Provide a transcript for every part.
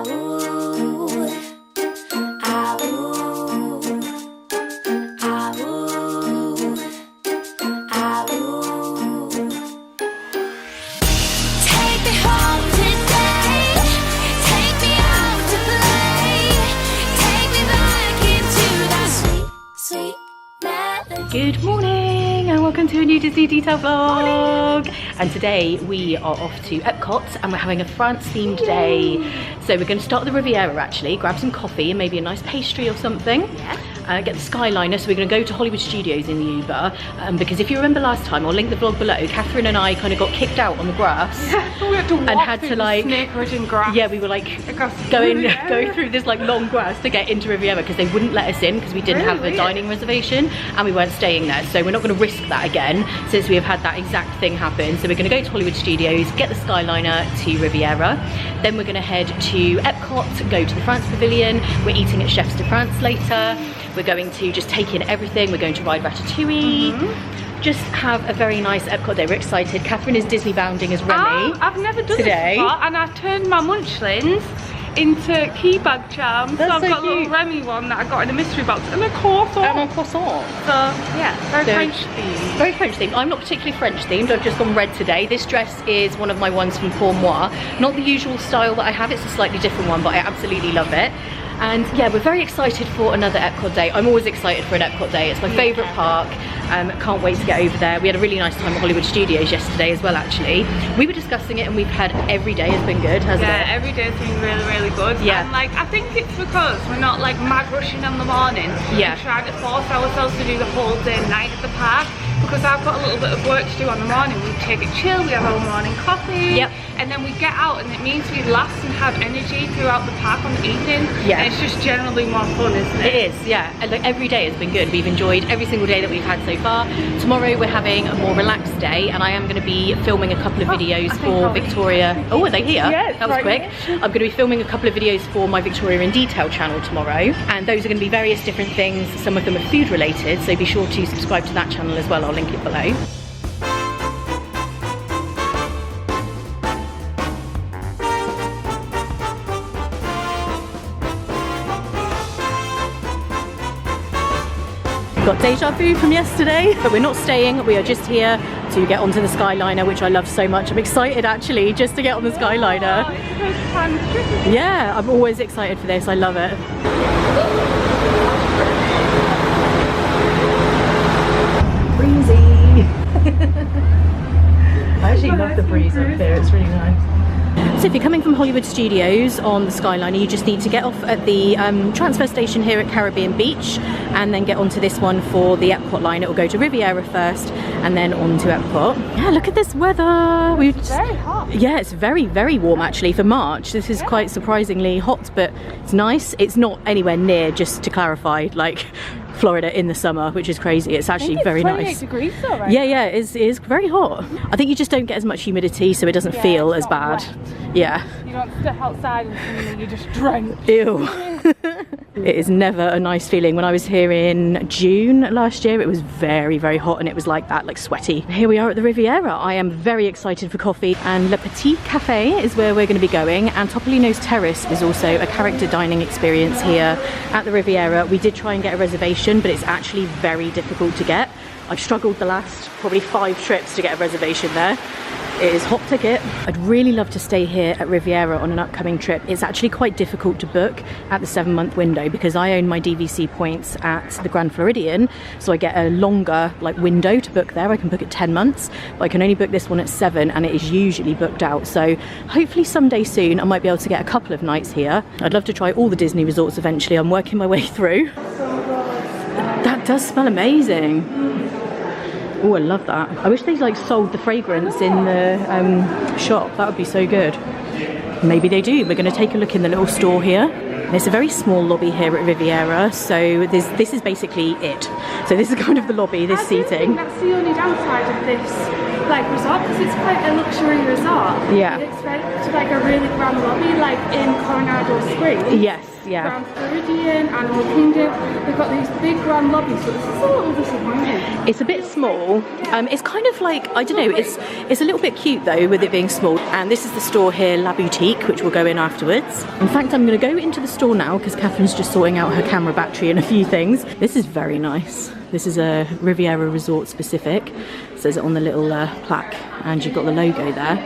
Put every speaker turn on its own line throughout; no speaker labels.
Good morning and welcome to a new Disney Detail vlog. And today we are off to Epcot and we're having a France themed day. So we're going to start at the Riviera actually, grab some coffee and maybe a nice pastry or something. Get the skyliner, so we're going to go to Hollywood Studios in the Uber because if you remember last time, I'll link the vlog below, Catherine and I kind of got kicked out on the grass.
Yeah, we had to walk
and had to like
snake-ridden grass.
Yeah, we were like go through this like long grass to get into Riviera because they wouldn't let us in because we didn't have a dining reservation and we weren't staying there. So we're not going to risk that again since we have had that exact thing happen. So we're going to go to Hollywood Studios, get the skyliner to Riviera, then we're going to head to Epcot, go to the France Pavilion. We're eating at Chefs de France later. We're going to just take in everything. We're going to ride Ratatouille. Just have a very nice Epcot day. We're excited. Catherine is Disney bounding as Remy.
I've never done
today.
this before, and I've turned my munchlings into key bag charms.
That's
so I've
so
got a
cute.
little Remy one that I got in a mystery box and a croissant.
And a croissant.
So yeah, very French themed.
Very French themed. I'm not particularly French themed. I've just gone red today. This dress is one of my ones from Pour Moi. Not the usual style that I have. It's a slightly different one, but I absolutely love it. And yeah, we're very excited for another Epcot day. I'm always excited for an Epcot day. It's my favourite park. Can't wait to get over there. We had a really nice time at Hollywood Studios yesterday as well, actually. We were discussing it and we've had every day has been good, hasn't it?
Yeah, every day's been really, really good.
Yeah.
And like, I think it's because we're not like mad rushing in the morning.
Yeah.
And trying to force ourselves to do the whole day and night at the park. Because I've got a little bit of work to do on the morning. We take it chill, we have our morning coffee.
Yep.
And then we get out and it means we last and have energy throughout the park on the evening.
Yeah.
And it's just generally more fun, isn't it?
It is, yeah. And like every day has been good. We've enjoyed every single day that we've had so far. Tomorrow we're having a more relaxed day and I am going to be filming a couple of videos for Victoria. Oh, are they here?
Yeah,
that was quick. I'm going to be filming a couple of videos for my Victoria in Detail channel tomorrow. And those are going to be various different things. Some of them are food related, so be sure to subscribe to that channel as well. I'll link it below. Got deja vu from yesterday, but we're not staying. We are just here to get onto the skyliner, which I love so much. I'm excited actually just to get on the skyliner.
Oh, it's the first time.
Yeah, I'm always excited for this. I love it. Breezy. I actually love the breeze up here. It's really nice. So if you're coming from Hollywood Studios on the Skyliner, you just need to get off at the transfer station here at Caribbean Beach and then get onto this one for the Epcot line. It will go to Riviera first and then on to Epcot. Yeah, look at this weather.
It's very hot.
Yeah, it's very, very warm actually for March. This is quite surprisingly hot, but it's nice. It's not anywhere near, just to clarify, like Florida in the summer, which is crazy. It's actually very nice.
28 degrees though, right?
Yeah, it is very hot. I think you just don't get as much humidity, so it doesn't feel as bad.
Wet.
Yeah.
You don't step outside and suddenly you're just drenched.
Ew. It is never a nice feeling. When I was here in June last year, it was very, very hot and it was like that, like sweaty. Here we are at the Riviera. I am very excited for coffee, and Le Petit Cafe is where we're going to be going, and Topolino's Terrace is also a character dining experience here at the Riviera. We did try and get a reservation, but it's actually very difficult to get. I've struggled the last probably 5 trips to get a reservation there. It is hot ticket. I'd really love to stay here at Riviera on an upcoming trip. It's actually quite difficult to book at the 7-month window because I own my DVC points at the Grand Floridian, so I get a longer like window to book there. I can book it 10 months, but I can only book this one at 7 and it is usually booked out. So hopefully someday soon I might be able to get a couple of nights here. I'd love to try all the Disney resorts eventually. I'm working my way through. That does smell amazing. Oh, I love that. I wish they like sold the fragrance in the shop. That would be so good. Maybe they do. We're going to take a look in the little store here. There's a very small lobby here at Riviera, so this is basically it. So this is kind of the lobby, this seating.
That's the only downside of this like resort, because it's quite a luxury resort.
Yeah.
You'd expect like a really grand lobby like in Coronado incredible screens.
Yes, yeah.
Grand Floridian, Animal Kingdom. They've got these big grand lobbies, so this is a little disappointing.
It's a bit small. It's kind of like, I don't know, it's a little bit cute though with it being small. And this is the store here, La Boutique, which we'll go in afterwards. In fact, I'm going to go into the store now because Catherine's just sorting out her camera battery and a few things. This is very nice. This is a Riviera Resort specific. It says it on the little plaque, and you've got the logo there.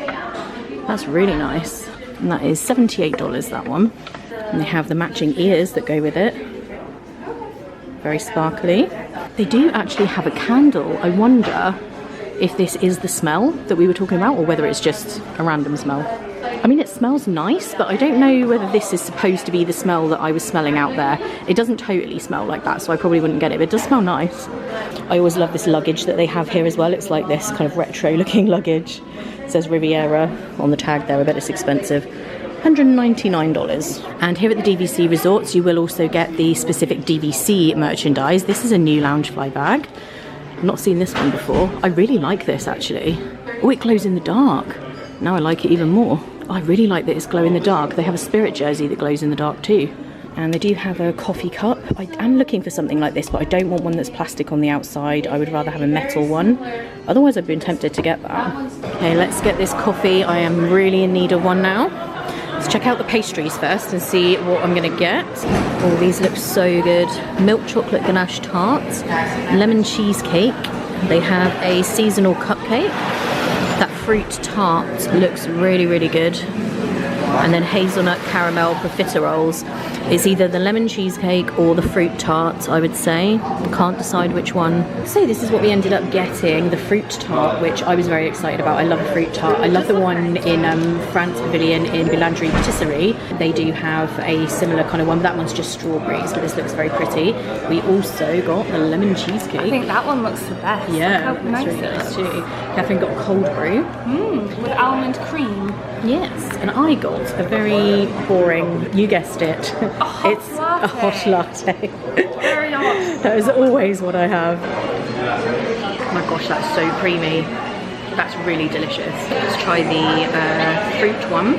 That's really nice. And that is $78, that one. And they have the matching ears that go with it. Very sparkly. They do actually have a candle. I wonder if this is the smell that we were talking about, or whether it's just a random smell. I mean, it smells nice, but I don't know whether this is supposed to be the smell that I was smelling out there. It doesn't totally smell like that, so I probably wouldn't get it, but it does smell nice. I always love this luggage that they have here as well. It's like this kind of retro looking luggage. It says Riviera on the tag there. I bet it's expensive. $199. And here at the DVC resorts, you will also get the specific DVC merchandise. This is a new Loungefly bag. I've not seen this one before. I really like this actually. Oh, it glows in the dark. Now I like it even more. Oh, I really like that it's glow in the dark. They have a Spirit jersey that glows in the dark too. And they do have a coffee cup. I am looking for something like this, but I don't want one that's plastic on the outside. I would rather have a metal one. Otherwise, I've been tempted to get that. Okay, let's get this coffee. I am really in need of one now. Let's check out the pastries first and see what I'm gonna get. Oh, these look so good. Milk chocolate ganache tart, lemon cheesecake. They have a seasonal cupcake. That fruit tart looks really, really good. And then hazelnut caramel profiteroles. It's either the lemon cheesecake or the fruit tart, I would say. Can't decide which one. So this is what we ended up getting, the fruit tart, which I was very excited about. I love a fruit tart. I love the one in France Pavilion in Boulangerie Patisserie. They do have a similar kind of one, but that one's just strawberries, but this looks very pretty. We also got the lemon cheesecake.
I think that one looks the best.
Yeah,
Look how nice
really
it
nice
looks.
too. Catherine got a cold brew.
With almond cream.
Yes, and I got a very boring, you guessed it, it's a hot latte.
Very hot.
That is always what I have. Oh my gosh, that's so creamy. That's really delicious. Let's try the fruit one.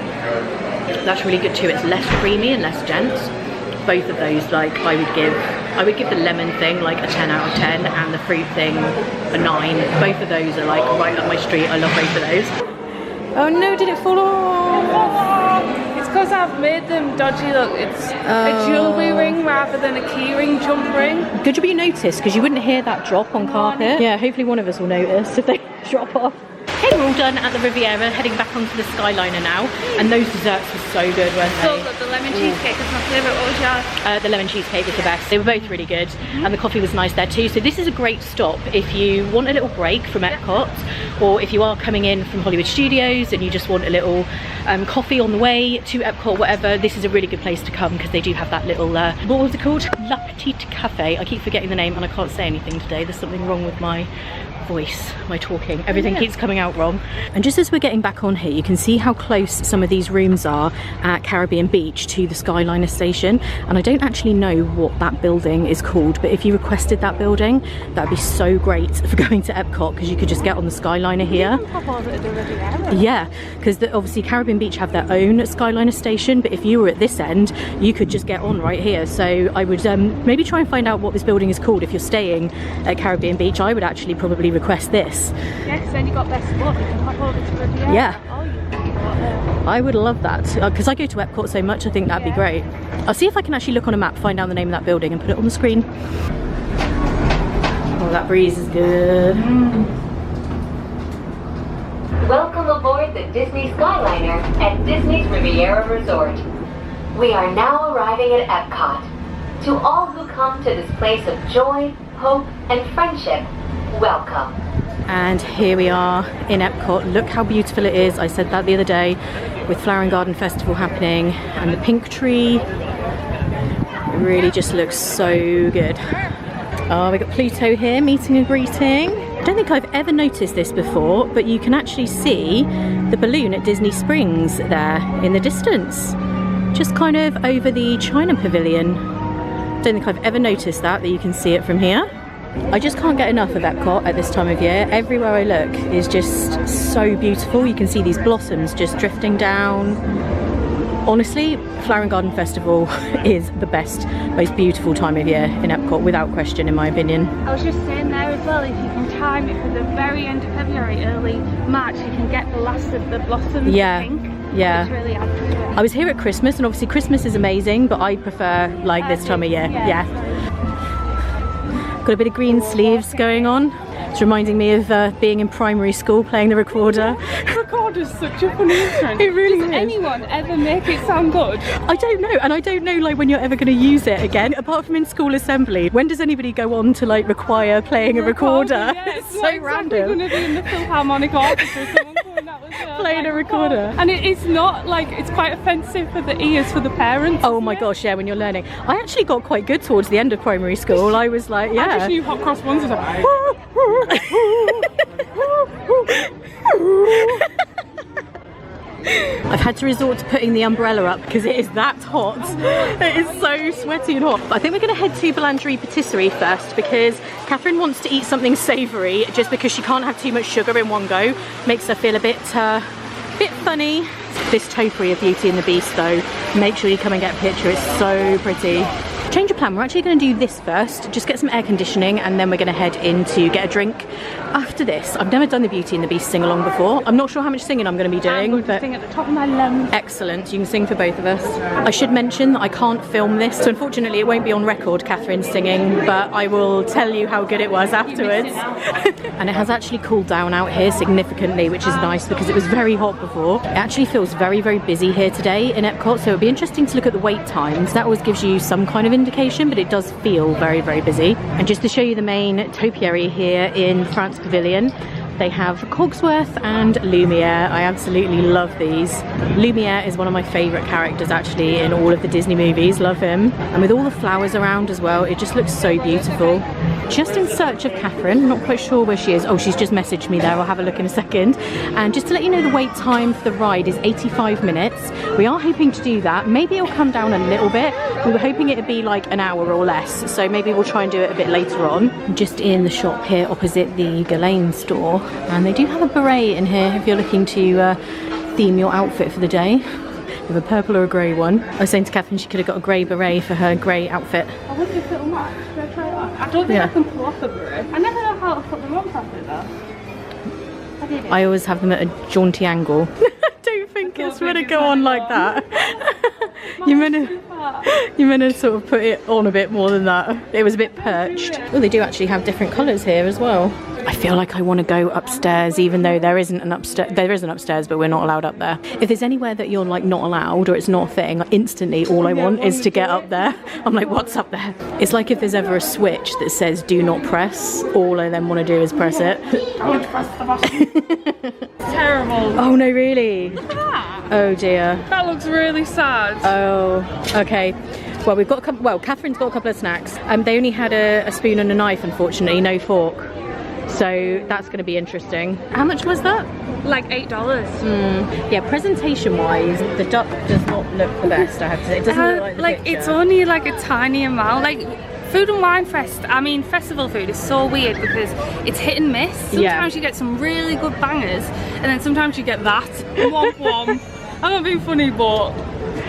That's really good too. It's less creamy and less dense. Both of those, like, I would give the lemon thing like a 10 out of 10 and the fruit thing a 9. Both of those are like right up my street. I love both of those. Oh no, did it fall off?
It's because I've made them dodgy. Look, it's a jewellery ring rather than a key ring jump ring.
Good job you noticed, because you wouldn't hear that drop on carpet. Yeah, hopefully one of us will notice if they drop off. Okay, we're all done at the Riviera, heading back onto the skyliner now. And those desserts were so good, weren't they?
So good. The lemon cheesecake was my favourite. What was yours?
The lemon cheesecake was the best. They were both really good, and the coffee was nice there too. So this is a great stop if you want a little break from Epcot, or if you are coming in from Hollywood Studios and you just want a little coffee on the way to Epcot, whatever. This is a really good place to come because they do have that little, what was it called? La Petite Cafe. I keep forgetting the name and I can't say anything today. There's something wrong with my voice, my talking. Everything keeps coming out wrong. And just as we're getting back on here, you can see how close some of these rooms are at Caribbean Beach to the Skyliner station. And I don't actually know what that building is called, but if you requested that building, that'd be so great for going to Epcot, because you could just get on the Skyliner here. Yeah, because obviously Caribbean Beach have their own Skyliner station, but if you were at this end, you could just get on right here. So I would maybe try and find out what this building is called. If you're staying at Caribbean Beach, I would actually probably request this.
Yeah, because then you got best spot. You can hop over to Riviera.
Yeah.
Oh, you can go
I would love that, because I go to Epcot so much. I think that'd be great. I'll see if I can actually look on a map, find out the name of that building and put it on the screen. Oh, that breeze is good.
Welcome aboard the Disney Skyliner at Disney's Riviera Resort. We are now arriving at Epcot. To all who come to this place of joy, hope, and friendship, welcome.
And here we are in Epcot. Look how beautiful it is. I said that the other day, with Flower and Garden Festival happening and the pink tree. It really just looks so good. Oh, we got Pluto here, meeting and greeting. I don't think I've ever noticed this before, but you can actually see the balloon at Disney Springs there in the distance, just kind of over the China Pavilion. Don't think I've ever noticed that you can see it from here. I just can't get enough of Epcot at this time of year. Everywhere I look is just so beautiful. You can see these blossoms just drifting down. Honestly, Flower and Garden Festival is the best, most beautiful time of year in Epcot, without question, in my opinion.
I was just saying there as well, if you can time it for the very end of February, early March, you can get the last of the blossoms.
Yeah,
pink,
yeah.
which really adds to it.
I was here at Christmas, and obviously Christmas is amazing, but I prefer like this time of year. Yeah. Got a bit of green sleeves going on. It's reminding me of being in primary school playing the recorder.
Recorder's such a funny instrument.
It really
Does
is.
anyone ever make it sound good?
I don't know, and I don't know like when you're ever going to use it again, apart from in school assembly. When does anybody go on to like require playing a recorder?
Yeah,
It's so
not
random.
Exactly going to be in the Philharmonic Orchestra. Someone going, that was,
Playing a recorder.
And it's not like, it's quite offensive for the ears for the parents.
Oh my gosh, yeah, when you're learning. I actually got quite good towards the end of primary school. I was like,
I
yeah.
just knew hot cross buns was like,
I've had to resort to putting the umbrella up because it is that hot. It is so sweaty and hot. But I think we're going to head to Boulangerie Patisserie first because Catherine wants to eat something savoury just because she can't have too much sugar in one go. Makes her feel a bit funny. This topiary of Beauty and the Beast though, make sure you come and get a picture. It's so pretty. Change of plan, we're actually going to do this first, just get some air conditioning, and then we're going to head in to get a drink after this. I've never done the Beauty and the Beast sing-along before. I'm not sure how much singing I'm going to be doing.
I'm going to sing at the top of my lungs.
Excellent, you can sing for both of us. I should mention that I can't film this, so unfortunately it won't be on record, Catherine singing, but I will tell you how good it was afterwards. And it has actually cooled down out here significantly, which is nice because it was very hot before. It actually feels very, very busy here today in Epcot, so it'll be interesting to look at the wait times. That always gives you some kind of indication, but it does feel very, very busy. And just to show you the main topiary here in France Pavilion, they have Cogsworth and Lumiere. I absolutely love these. Lumiere is one of my favourite characters actually in all of the Disney movies, love him. And with all the flowers around as well, it just looks so beautiful. Just in search of Catherine, not quite sure where she is. Oh, she's just messaged me there, I'll have a look in a second. And just to let you know, the wait time for the ride is 85 minutes. We are hoping to do that. Maybe it'll come down a little bit. We were hoping it'd be like an hour or less, so maybe we'll try and do it a bit later on. Just in the shop here opposite the Ghislaine store, and they do have a beret in here if you're looking to theme your outfit for the day. With a purple or a grey one. I was saying to Catherine she could have got a grey beret for her grey outfit.
I wonder if it'll match. Should I try that? I don't think I can pull off a beret. I never know how to put them on properly though.
I always have them at a jaunty angle. I don't think it's meant to go on like that. You're meant to sort of put it on a bit more than that. It was a bit perched. Oh, they do actually have different colours here as well. I feel like I want to go upstairs, even though there isn't an upstairs. There is an upstairs, but we're not allowed up there. If there's anywhere that you're like not allowed or it's not a thing, instantly all I want is to get up there. I'm like, what's up there? It's like if there's ever a switch that says do not press, all I then want to do is press it.
I want to press the button. It's terrible.
Oh no, really?
Look at that.
Oh dear.
That looks really sad.
Oh, okay. Well, we've got a couple, well, Catherine's got a couple of snacks. They only had a spoon and a knife, unfortunately, no fork. So that's going to be interesting. How much was that?
Like $8.
Yeah, presentation-wise, the duck does not look the best, I have to say. It doesn't look like the
like
picture.
it's only like a tiny amount. Like Food and Wine Fest, I mean festival food is so weird because it's hit and miss. Sometimes you get some really good bangers and then sometimes you get that. Womp womp. I'm not being funny, but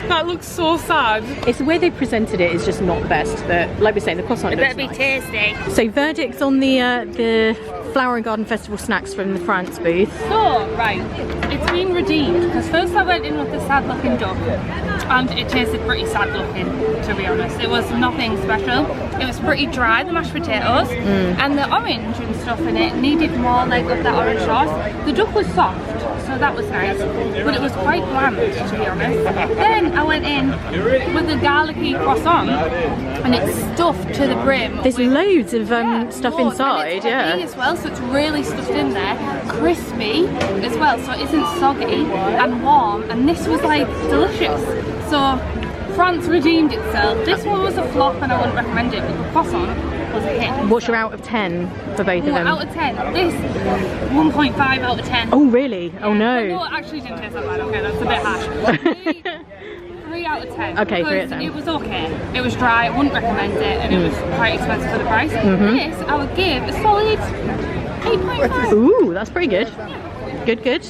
that looks so sad.
It's the way they presented it is just not the best, but like we say, the croissant looks
It better be tasty.
So verdicts on the Flower and Garden Festival snacks from the France booth.
So, right, it's been redeemed because first I went in with the sad looking duck and it tasted pretty sad looking, to be honest. It was nothing special. It was pretty dry, the mashed potatoes, and the orange and stuff in it needed more like of that orange sauce. The duck was soft, so that was nice, but it was quite bland, to be honest. Then I went in with the garlicky croissant and it's stuffed to the brim.
There's loads of stuff
loads,
inside,
and it's heavy as well, so it's really stuffed in there, crispy as well, so it isn't soggy and warm, and this was like delicious. So France redeemed itself. This one was a flop and I wouldn't recommend it, but the croissant was a hit.
What's your out of 10 for both of them?
Out of 10. This 1.5 out of 10.
Oh really? Oh no.
No, it actually didn't taste that bad. Okay, that's a bit harsh. 3 out of 10.
Okay, 3 out of 10.
It was okay. It was dry. I wouldn't recommend it, and it was quite expensive for the price. This I would give a solid 8.5.
Ooh, that's pretty good. Good, good.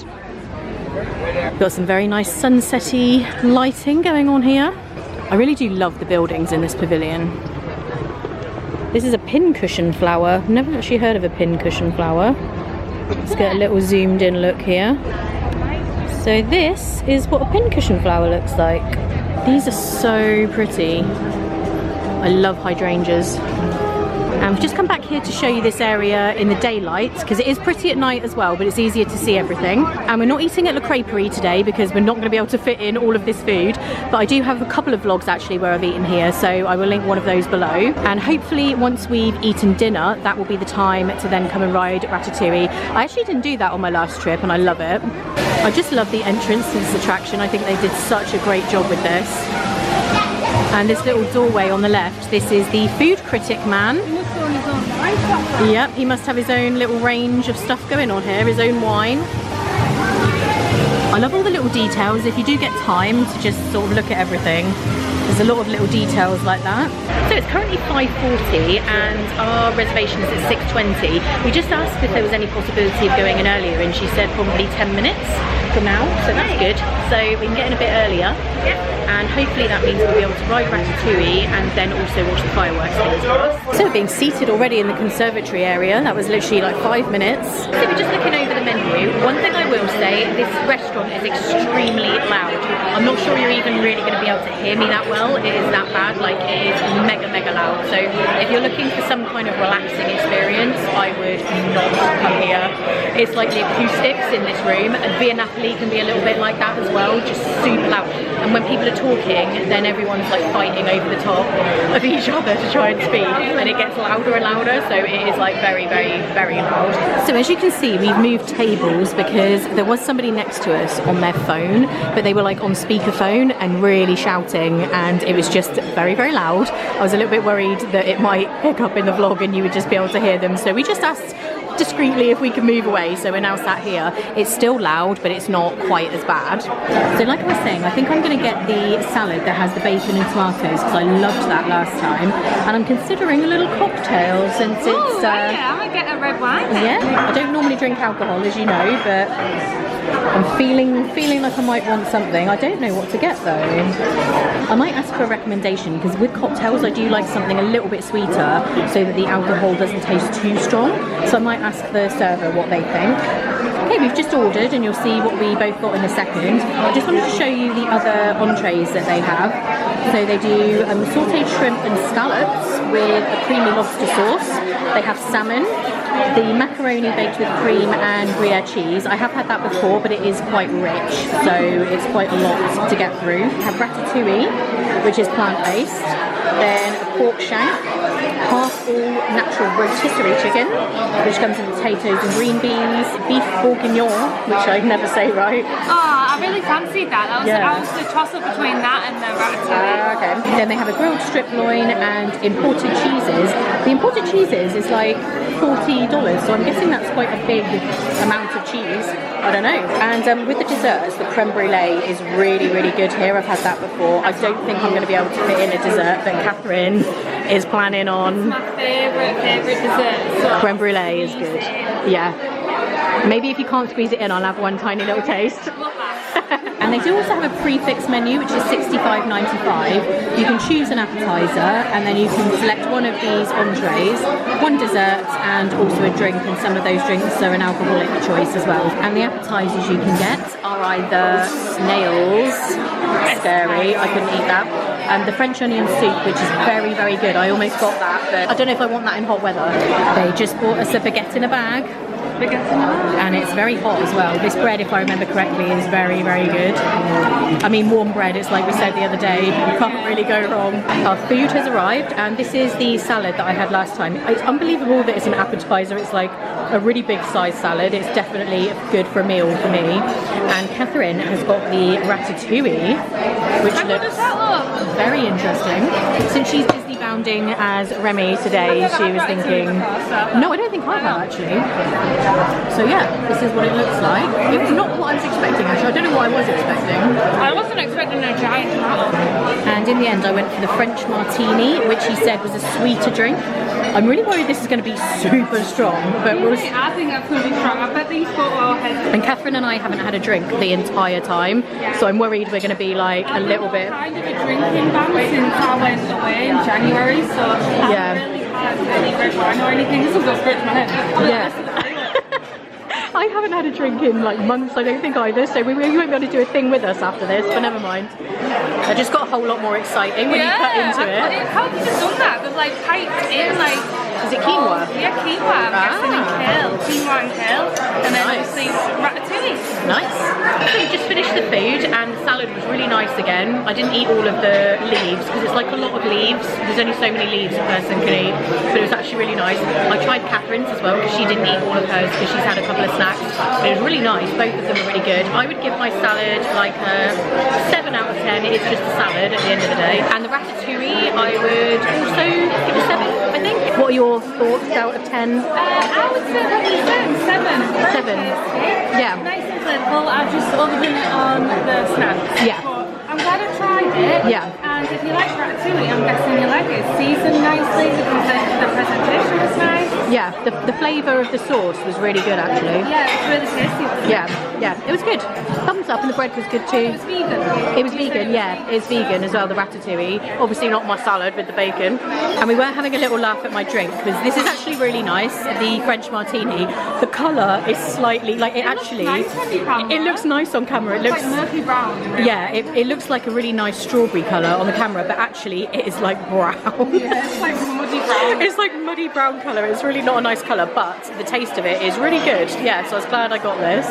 Got some very nice sunsetty lighting going on here. I really do love the buildings in this pavilion. This is a pincushion flower. Never actually heard of a pincushion flower. Let's get a little zoomed in look here. So this is what a pincushion flower looks like. These are so pretty. I love hydrangeas. And we've just come back here to show you this area in the daylight because it is pretty at night as well, but it's easier to see everything. And we're not eating at La Crêperie today because we're not going to be able to fit in all of this food, but I do have a couple of vlogs actually where I've eaten here, so I will link one of those below. And hopefully once we've eaten dinner, that will be the time to then come and ride Ratatouille. I actually didn't do that on my last trip and I love it. I just love the entrance to this attraction. I think they did such a great job with this. And this little doorway on the left, this is the food critic man. Yep, he must have his own little range of stuff going on here, his own wine. I love all the little details. If you do get time to just sort of look at everything, there's a lot of little details like that. So it's currently 5:40 and our reservation is at 6:20. We just asked if there was any possibility of going in earlier and she said probably 10 minutes from now, so that's good. So we can get in a bit earlier. And hopefully that means we'll be able to ride Ratatouille and then also watch the fireworks things for us. So we're being seated already in the conservatory area. That was literally like 5 minutes. So we're just looking over the menu. One thing I will say, this restaurant is extremely loud. I'm not sure you're even really going to be able to hear me that well. It is that bad, like it is mega loud. So if you're looking for some kind of relaxing experience, I would not come here. It's like the acoustics in this room, and Via Napoli can be a little bit like that as well, just super loud. And when people are talking, then everyone's like fighting over the top of each other to try and speak, and it gets louder and louder, so it is like very loud. So as you can see, we've moved tables because there was somebody next to us on their phone, but they were like on speakerphone and really shouting, and it was just very loud. I was a little bit worried that it might pick up in the vlog and you would just be able to hear them, so we just asked discreetly if we could move away, so we're now sat here. It's still loud, but it's not quite as bad. So like I was saying, I think I'm going to get the salad that has the bacon and tomatoes because I loved that last time, and I'm considering a little cocktail since it's
yeah, I might get a red wine then.
Yeah, I don't normally drink alcohol, as you know, but I'm feeling like I might want something. I don't know what to get though. I might ask for a recommendation because with cocktails I do like something a little bit sweeter so that the alcohol doesn't taste too strong. So I might ask the server what they think. Okay, we've just ordered and you'll see what we both got in a second. I just wanted to show you the other entrees that they have. So they do sauteed shrimp and scallops with a creamy lobster sauce. They have salmon, the macaroni baked with cream and Gruyere cheese. I have had that before, but it is quite rich, so it's quite a lot to get through. We have ratatouille, which is plant-based, then a pork shank, half all natural rotisserie chicken, which comes with potatoes and green beans, beef bourguignon, which I never say right.
Oh, I really fancied that. I was the toss-up between that and the ratatouille.
Okay. Then they have a grilled strip loin and imported cheeses. The imported cheeses is like $40, so I'm guessing that's quite a big amount of cheese. I don't know. And with the desserts, the creme brulee is really good here. I've had that before. I don't think I'm going to be able to fit in a dessert, but Catherine is planning on.
My favourite dessert. So
creme brulee is good. Yeah. Maybe if you can't squeeze it in, I'll have one tiny little taste. And they do also have a prefix menu, which is $65.95. You can choose an appetizer, and then you can select one of these entrees, one dessert, and also a drink, and some of those drinks are an alcoholic choice as well. And the appetizers you can get are either snails, scary, I couldn't eat that, and the French onion soup, which is very good. I almost got that, but I don't know if I want that in hot weather. They just bought us a baguette in a bag. And it's very hot as well. This bread, if I remember correctly, is very good. I mean, warm bread, it's like we said the other day, you can't really go wrong. Our food has arrived, and this is the salad that I had last time. It's unbelievable that it's an appetizer. It's like a really big size salad. It's definitely good for a meal for me. And Catherine has got the ratatouille, which looks very interesting. Since she's Disney bounding as Remy today, she was thinking, no, I don't think I have actually. So yeah, this is what it looks like. It was not what I was expecting actually. I don't know what I was expecting.
I wasn't expecting a giant bottle.
And in the end I went for the French martini, which he said was a sweeter drink. I'm really worried this is going to be super strong, but we'll see.
I think that's going to be strong. I bet these go all ahead.
And Catherine and I haven't had a drink the entire time, so I'm worried we're going to be like a little bit.
I've kind of a drinking ban since I went away in January, so I haven't really had any red wine or anything. This will go straight to my head.
Yeah. I haven't had a drink in like months, I don't think either, so we won't be able to do a thing with us after this, but never mind. It just got a whole lot more exciting when you cut into it.
How have you just done that? They've like typed in like...
Is it quinoa?
Yeah, quinoa, I'm guessing, and kale. Quinoa and kale. And then obviously ratatouille.
Nice. So we just finished the food and the salad was really nice again. I didn't eat all of the leaves because it's like a lot of leaves. There's only so many leaves a person can eat, but it was actually really nice. I tried Catherine's as well because she didn't eat all of hers because she's had a couple of snacks. But it was really nice. Both of them were really good. I would give my salad like a 7 out of 10. It is just a salad at the end of the day. And the ratatouille, I would also give a 7, I think. What are your thoughts out of 10?
I would say probably 7.
7. Yeah.
Nice and simple. I've just overdone it on the snacks.
Yeah.
But I'm glad I tried it.
Yeah.
And if you like ratatouille, I'm guessing you like it. It's seasoned nicely. The presentation was nice.
Yeah. The flavour of the sauce was really good actually.
Yeah, it's really tasty.
Yeah, it was good. Thumbs up, and the bread was good too.
It was vegan.
It was vegan, yeah. It's vegan as well, the ratatouille. Obviously not my salad with the bacon. And we were having a little laugh at my drink because this is actually really nice, the French martini. The colour is slightly, like it actually, it looks nice on camera. It looks
like murky brown.
Yeah, it looks like a really nice strawberry colour on the camera, but actually it is like brown.
Yeah, it's like muddy brown.
It's like muddy brown colour. It's really not a nice colour, but the taste of it is really good. Yeah, so I was glad I got this.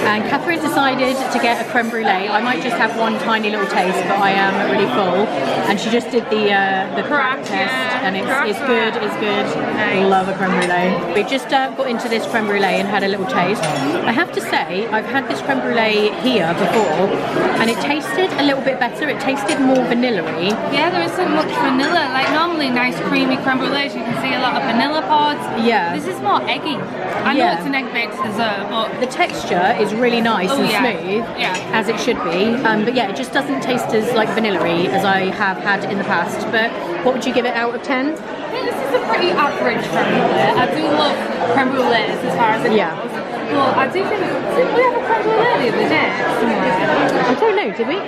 And Catherine decided to get a creme brulee. I might just have one tiny little taste, but I am really full. And she just did the crack test, and it's good. It's good.
Nice.
Love a creme brulee. We just got into this creme brulee and had a little taste. I have to say, I've had this creme brulee here before, and it tasted a little bit better. It tasted more vanilla-y.
Yeah, there isn't much vanilla. Like normally nice creamy creme brulees, you can see a lot of vanilla pods.
Yeah.
This is more eggy. I know it's an egg-baked dessert, but
the texture is really nice and smooth, as it should be. But yeah, it just doesn't taste as like vanilla-y as I have had in the past. But what would you give it out of 10?
I think this is a pretty average creme brulee. I do love creme brulees as far as it goes. Well, I do think, didn't we have a creme brulee the other day somewhere?
I don't know, did we?
I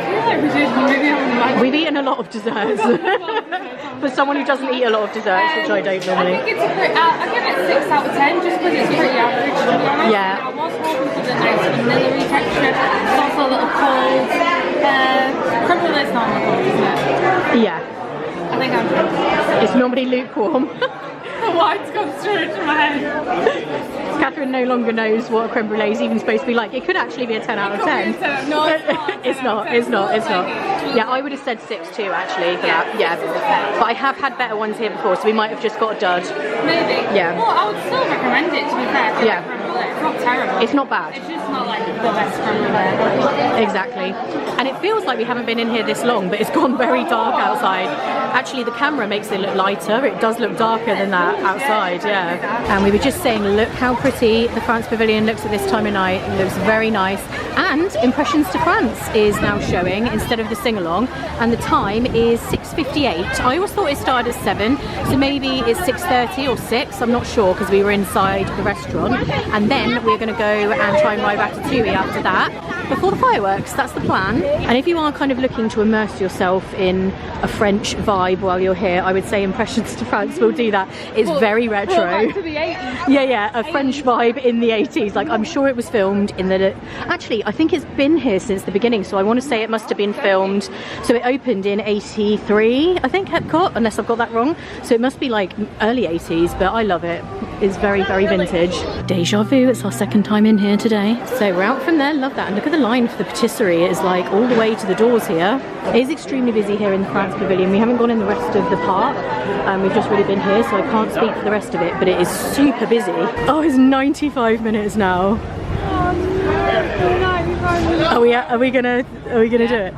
feel like we did, maybe I
We've eaten a lot of desserts. For someone who doesn't eat a lot of desserts, which I don't normally.
I think it's a pretty, I give it 6 out of 10 just because it's pretty average, to be honest.
Yeah.
I was hoping for the nice vanilla-y texture. It's also a little cold. Creme brulee is normally cold, isn't it?
Yeah.
I think I'm drinking.
It's normally lukewarm.
The wine's gone straight to my head.
Catherine no longer knows what a creme brulee is even supposed to be like. It could actually be a 10 out of 10.
No,
it's not. Yeah, I would have said 6 too actually for that. Yeah. But I have had better ones here before, so we might have just got a dud.
Maybe.
Yeah.
Well, I would still recommend it, to be fair.
Yeah.
Creme brulee. It's not terrible.
It's not bad.
It's just not like the best creme brulee.
Exactly. And it feels like we haven't been in here this long, but it's gone very dark outside. Actually, the camera makes it look lighter. It does look darker than that outside, yeah. And we were just saying, look how pretty the France Pavilion looks at this time of night. It looks very nice. And Impressions to France is now showing instead of the sing-along. And the time is 6:58. I always thought it started at 7, so maybe it's 6:30 or 6. I'm not sure because we were inside the restaurant. And then we're going to go and try and ride Ratatouille after that, before the fireworks. That's the plan. And if you are kind of looking to immerse yourself in a French vibe while you're here, I would say Impressions to France will do that. It's very retro.
Back to the 80s.
Yeah, a French vibe in the 80s. Like, I'm sure it was filmed in the... Actually, I think it's been here since the beginning, so I want to say it must have been filmed... So it opened in 83, I think, Epcot, unless I've got that wrong. So it must be like early 80s, but I love it. It's very, very vintage. Deja vu, it's our second time in here today. So we're out from there, love that. And look at the line for the patisserie. It is like all the way to the doors here. It is extremely busy here in the France Pavilion. We haven't gone in the rest of the park. We've just really been here, so I can't speak for the rest of it, but it is super busy. Oh, it's 95 minutes now. Are we gonna do it?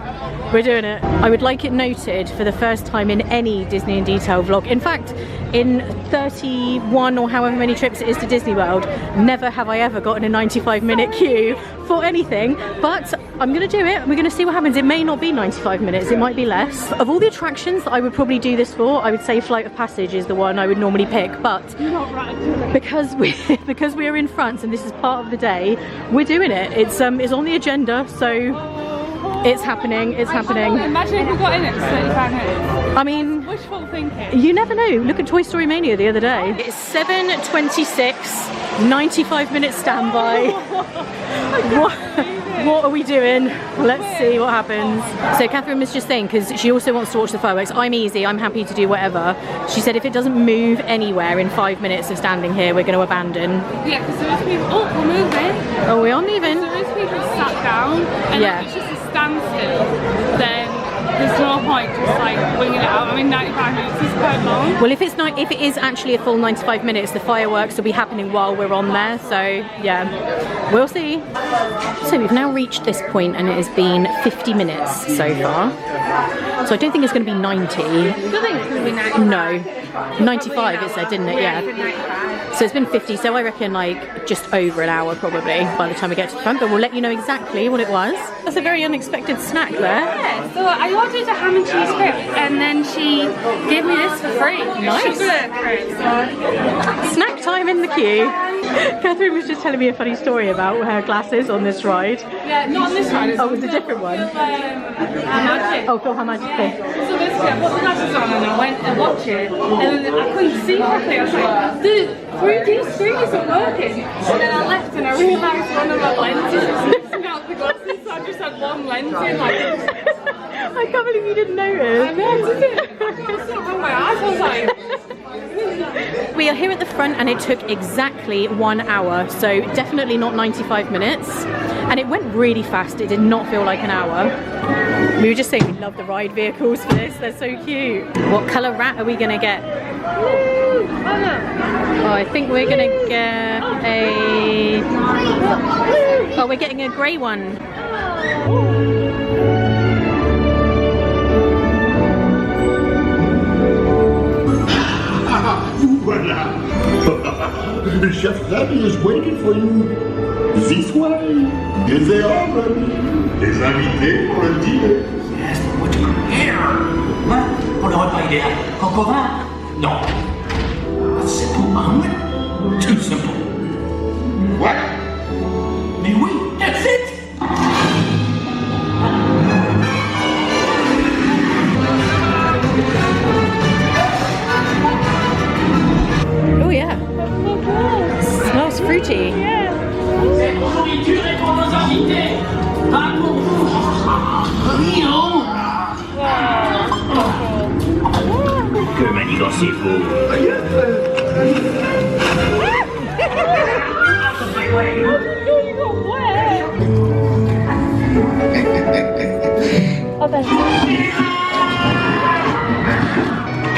We're doing it. I would like it noted for the first time in any Disney in Detail vlog. In fact, in 31 or however many trips it is to Disney World, never have I ever gotten a 95-minute queue for anything, but I'm gonna do it. We're gonna see what happens. It may not be 95 minutes, it might be less. Of all the attractions that I would probably do this for, I would say Flight of Passage is the one I would normally pick, but because we're in France and this is part of the day, we're doing it. It's on the agenda, so it's happening, it's happening.
Imagine if we got in at 35 minutes.
I mean,
wishful thinking.
You never know. Look at Toy Story Mania the other day. It's 7:26, 95-minute standby. What are we doing? Let's see what happens. So Catherine was just saying, because she also wants to watch the fireworks, I'm easy, I'm happy to do whatever. She said if it doesn't move anywhere in 5 minutes of standing here, we're going to abandon.
Yeah, because there is people, oh, we're moving.
Oh, we are moving.
There is people sat down, and
yeah.
if it's just a standstill, then there's no point just like winging it out. I mean, 95 minutes is quite long.
Well, if it is actually a full 95 minutes, the fireworks will be happening while we're on there. So yeah, we'll see. So we've now reached this point, and it has been 50 minutes so far. So I don't think it's going to be 90.
I don't think it's going to be 95.
No, 95 it said, didn't it? Yeah. So it's been 50. So I reckon like just over an hour probably by the time we get to the front. But we'll let you know exactly what it was. That's a very unexpected snack there.
Yeah. So I ordered a ham and cheese crepe, and then she gave me this for free.
Nice. Snack time in the queue. Catherine was just telling me a funny story about her glasses on this ride.
Yeah, not on this ride.
Oh, it was a different one.
Magic.
Oh, Phil Magic.
Yeah. So basically, I put the glasses on and I went and watched it, and then I couldn't see properly. I was like, the 3D screen isn't working. And then I left and I realised one of my lenses was missing out the glasses, so I just had one lens in. Like,
I can't believe you didn't notice.
I know, did it? I was so wrong my eyes. I was like.
We are here at the front, and it took exactly 1 hour, so definitely not 95 minutes. And it went really fast. It did not feel like an hour. We were just saying we love the ride vehicles for this. They're so cute. What colour rat are we gonna get? Oh, I think we're gonna get a. Oh, we're getting a grey one.
Voila! Chef Rabbi is waiting for you. This way. Is they all ready? Les invités pour le dîner.
Yes, but what you here? Hein? Pour le repas idéal. Concovin? Non. A simple omelet? Too simple.
What?
Mais oui, that's it!
Oh yeah. Smells fruity.
Aujourd'hui, tu réponds aux invités. Un bon. Que manigancez-vous?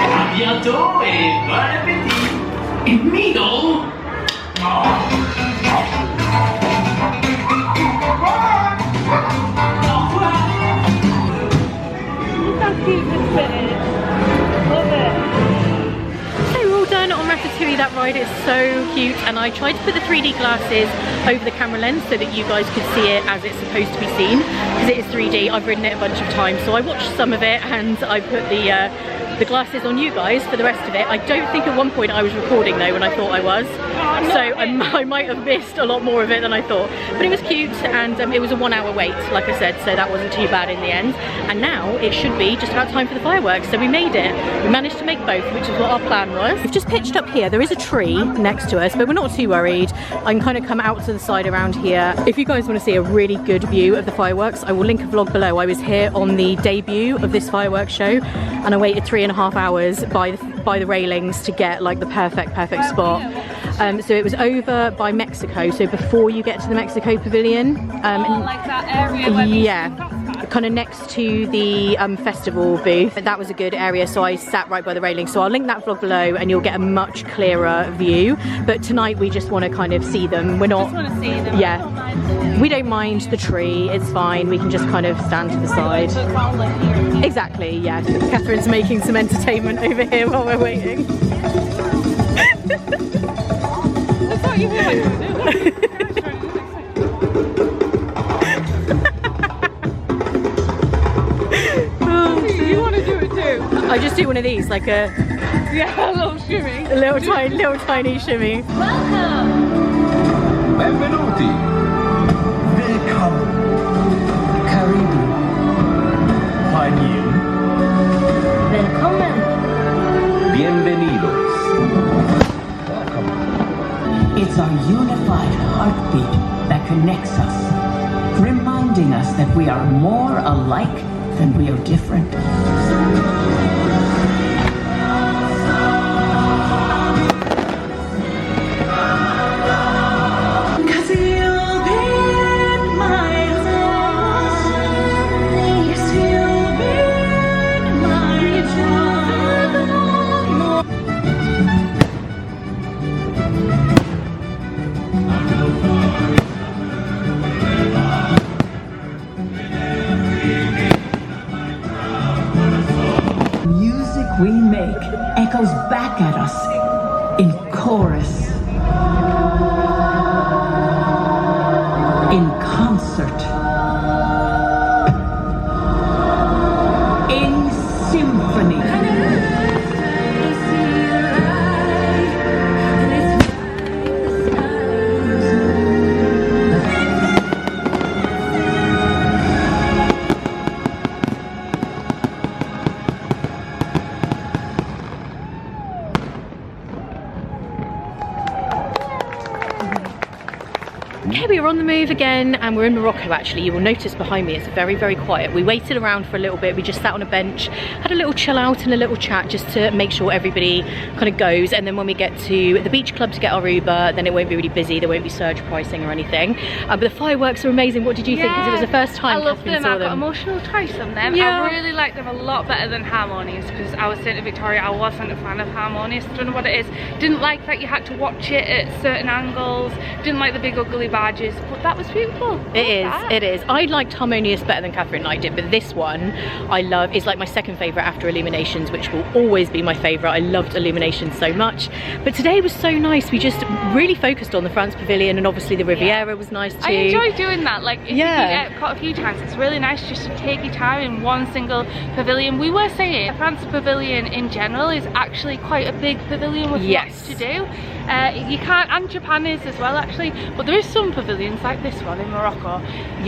À bientôt et bon appétit. Et Migo.
So we're all done on Ratatouille. That ride is so cute, and I tried to put the 3D glasses over the camera lens so that you guys could see it as it's supposed to be seen, because it is 3D. I've ridden it a bunch of times, so I watched some of it and I put the glasses on you guys for the rest of it. I don't think at one point I was recording though when I thought I was, so I might have missed a lot more of it than I thought, but it was cute, and it was a 1 hour wait like I said, so that wasn't too bad in the end. And now it should be just about time for the fireworks, so we made it. We managed to make both, which is what our plan was. We've just pitched up here. There is a tree next to us, but we're not too worried. I can kind of come out to the side around here. If you guys want to see a really good view of the fireworks, I will link a vlog below. I was here on the debut of this fireworks show, and I waited 3.5 hours by the railings to get like the perfect spot. So it was over by Mexico, so before you get to the Mexico Pavilion.
Like that area where
yeah, kind of next to the festival booth. That was a good area, so I sat right by the railing. So I'll link that vlog below and you'll get a much clearer view. But tonight we just want to kind of see them. We're not...
Just want to see them.
Yeah. We don't mind the tree, it's fine. We can just kind of stand to the side. Exactly, yeah. Catherine's making some entertainment over here while we're waiting.
That's what you want. You want to do it too?
I just do one of these, like a...
Yeah, a little shimmy.
A little tiny shimmy.
Welcome!
Benvenuti. Willkommen. Karibu. Pavilion.
Willkommen!
Bienvenidos. Welcome.
It's our unified heartbeat that connects us, reminding us that we are more alike than we are different. We make echoes back at us in chorus, in concert, in symphony.
Okay, we are on the move again and we're in Morocco actually. You will notice behind me it's very, very quiet. We waited around for a little bit. We just sat on a bench, had a little chill out and a little chat just to make sure everybody kind of goes. And then when we get to the beach club to get our Uber, then it won't be really busy. There won't be surge pricing or anything. But the fireworks are amazing. What did you think? Because it was the first time
I love
Catherine
them.
saw
I got
them.
emotional twice on them.
Yeah.
I really like them a lot better than Harmonious because I was saying to Victoria I wasn't a fan of Harmonious. Don't know what it is. Didn't like that you had to watch it at certain angles. Didn't like the big ugly badges. But that was beautiful.
It is. I liked Harmonious better than Catherine liked it, but this one I love. It's like my second favourite after Illuminations, which will always be my favourite. I loved Illuminations so much. But today was so nice. We just really focused on the France Pavilion and obviously the Riviera was nice too.
I enjoy doing that. Like if you've been at Epcot a few times, it's really nice just to take your time in one single pavilion. We were saying France Pavilion in general is actually quite a big pavilion with lots to do. You can't, and Japan is as well actually, but there is some pavilions like this one in Morocco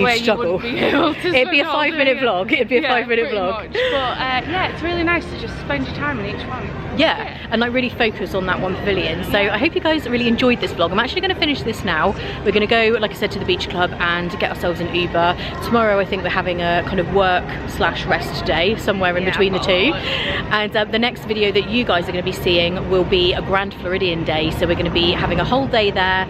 where
struggle.
you wouldn't be able to
It'd be a 5-minute vlog. It'd be a 5-minute vlog.
Much. But yeah, it's really nice to just spend your time in each one.
Yeah, and like really focus on that one pavilion. So I hope you guys really enjoyed this vlog. I'm actually going to finish this now. We're going to go, like I said, to the beach club and get ourselves an Uber. Tomorrow I think we're having a kind of work/rest day somewhere in between the two. And the next video that you guys are going to be seeing will be a Grand Floridian day. So we're going to be having a whole day there,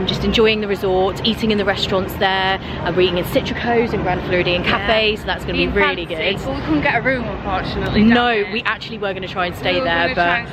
just enjoying the resort, eating in the restaurants there. We're eating in Citrico's and Grand Floridian Cafe, so that's going to be really good.
But we couldn't get a room unfortunately.
No, we actually were going to try and stay there, but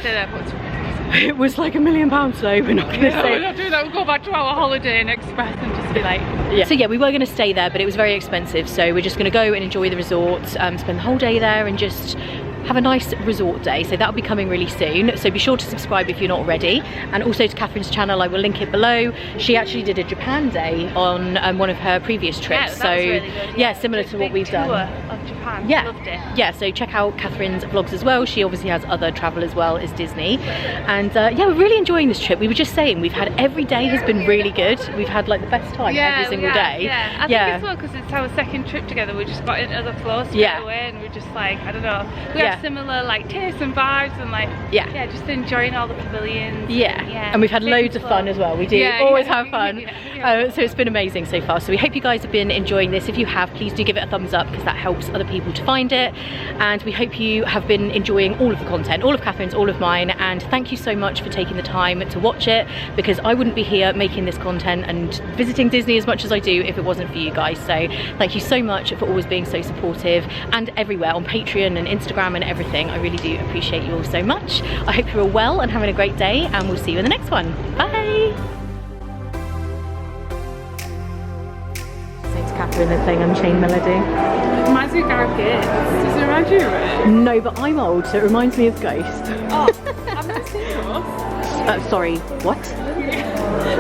it was like £1 million, so we're not going to stay.
We're not doing that. We'll go back to our Holiday Inn Express and just be like...
Yeah. So yeah, we were going to stay there, but it was very expensive, so we're just going to go and enjoy the resort, spend the whole day there and just have a nice resort day. So that'll be coming really soon, so be sure to subscribe if you're not already, and also to Catherine's channel. I will link it below. She actually did a Japan day on one of her previous trips,
that
so
was really good.
yeah, similar to what we've done.
Of Japan.
Yeah,
loved it.
Yeah, so check out Catherine's vlogs as well. She obviously has other travel as well as Disney, and yeah, we're really enjoying this trip. We were just saying we've had every day has been really good. We've had like the best time every single day.
Yeah, I think as well because it's our second trip together. We just got into the flow straight away, and we're just like, I don't know, we have similar like tastes and vibes, and like just enjoying all the pavilions.
And we've had loads of fun as well. We do always have fun. So it's been amazing so far. So we hope you guys have been enjoying this. If you have, please do give it a thumbs up because that helps other people to find it. And we hope you have been enjoying all of the content, all of Catherine's, all of mine, and thank you so much for taking the time to watch it, because I wouldn't be here making this content and visiting Disney as much as I do if it wasn't for you guys. So thank you so much for always being so supportive, and everywhere on Patreon and Instagram and everything. I really do appreciate you all so much. I hope you're all well and having a great day, and we'll see you in the next one. Bye! Thanks Catherine, they're playing Unchained Melody.
It reminds me of Gareth Gates. Does it remind you of it?
No, but I'm old, so it reminds me of Ghost.
Oh, I've never seen Ghost.
Sorry, what?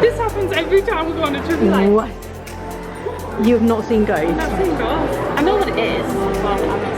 This happens every time we go on a trip. Like,
what? You have not seen Ghost?
I've not seen Ghost. I know what it is, but